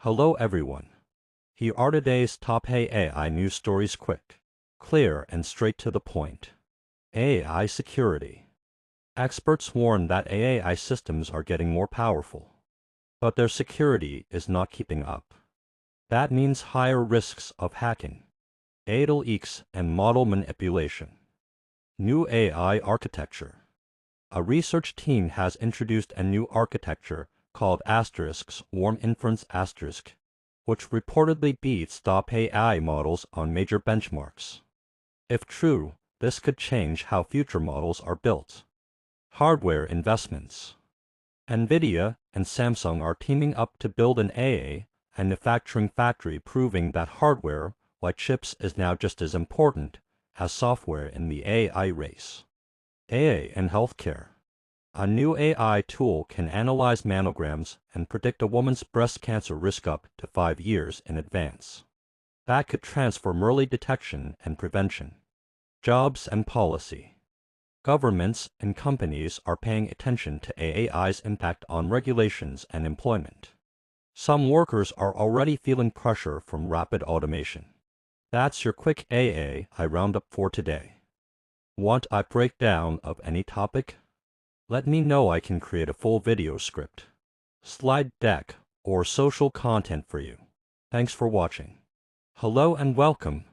Hello everyone. Here are today's top AI news stories, quick, clear, and straight to the point. AI security. Experts warn that AI systems are getting more powerful, but their security is not keeping up. That means higher risks of hacking, data leaks, and model manipulation. New AI architecture. A research team has introduced a new architecture called Swarm Inference *, which reportedly beats top AI models on major benchmarks. If true, this could change how future models are built. Hardware investments. NVIDIA and Samsung are teaming up to build an AI manufacturing factory, proving that hardware, like chips, is now just as important as software in the AI race. AI in healthcare. A new AI tool can analyze mammograms and predict a woman's breast cancer risk up to 5 years in advance. That could transform early detection and prevention. Jobs and policy. Governments and companies are paying attention to AI's impact on regulations and employment. Some workers are already feeling pressure from rapid automation. That's your quick AI roundup for today. Want a breakdown of any topic? Let me know. I can create a full video script, slide deck, or social content for you. Thanks for watching. Hello and welcome.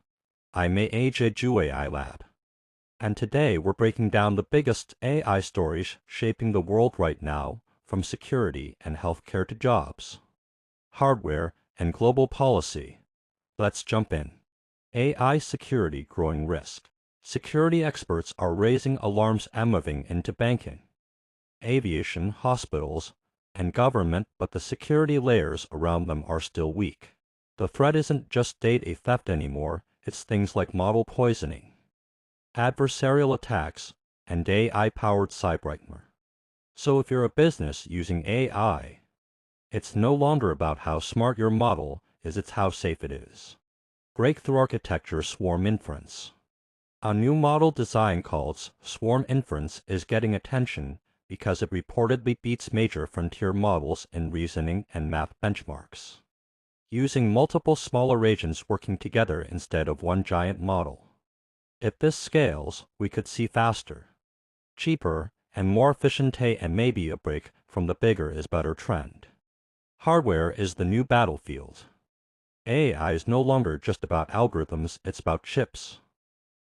I'm AJ AI Lab. And today we're breaking down the biggest AI stories shaping the world right now, from security and healthcare to jobs, hardware, and global policy. Let's jump in. AI security growing risk. Security experts are raising alarms moving into banking, aviation, hospitals, and government, but the security layers around them are still weak. The threat isn't just data theft anymore, it's things like model poisoning, adversarial attacks, and AI-powered cybercrime. So if you're a business using AI, it's no longer about how smart your model is, it's how safe it is. Breakthrough architecture. Swarm Inference. A new model design called Swarm Inference is getting attention because it reportedly beats major frontier models in reasoning and math benchmarks, using multiple smaller agents working together instead of one giant model. If this scales, we could see faster, cheaper, and more efficient AI, and maybe a break from the bigger is better trend. Hardware is the new battlefield. AI is no longer just about algorithms, it's about chips,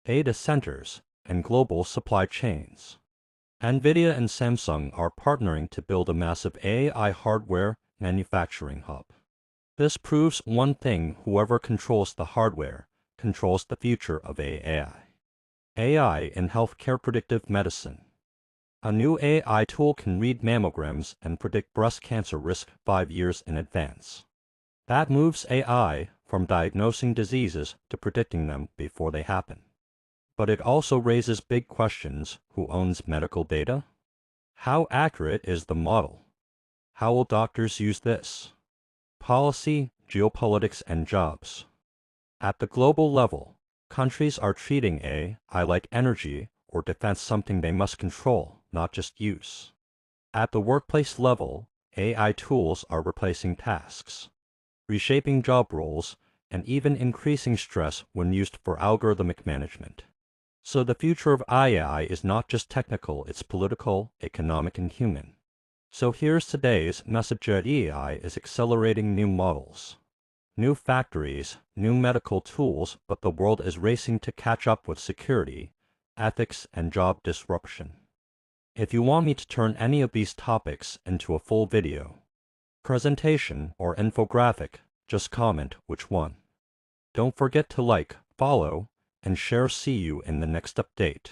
data centers, and global supply chains. NVIDIA and Samsung are partnering to build a massive AI hardware manufacturing hub. This proves one thing: whoever controls the hardware controls the future of AI. AI in healthcare. Predictive medicine. A new AI tool can read mammograms and predict breast cancer risk 5 years in advance. That moves AI from diagnosing diseases to predicting them before they happen. But it also raises big questions. Who owns medical data? How accurate is the model? How will doctors use this? Policy, geopolitics, and jobs. At the global level, countries are treating AI like energy or defense, something they must control, not just use. At the workplace level, AI tools are replacing tasks, reshaping job roles, and even increasing stress when used for algorithmic management. So the future of AI is not just technical, it's political, economic, and human. So here's today's message: AI is accelerating new models, new factories, new medical tools, but the world is racing to catch up with security, ethics, and job disruption. If you want me to turn any of these topics into a full video, presentation, or infographic, just comment which one. Don't forget to like, follow, and share. See you in the next update.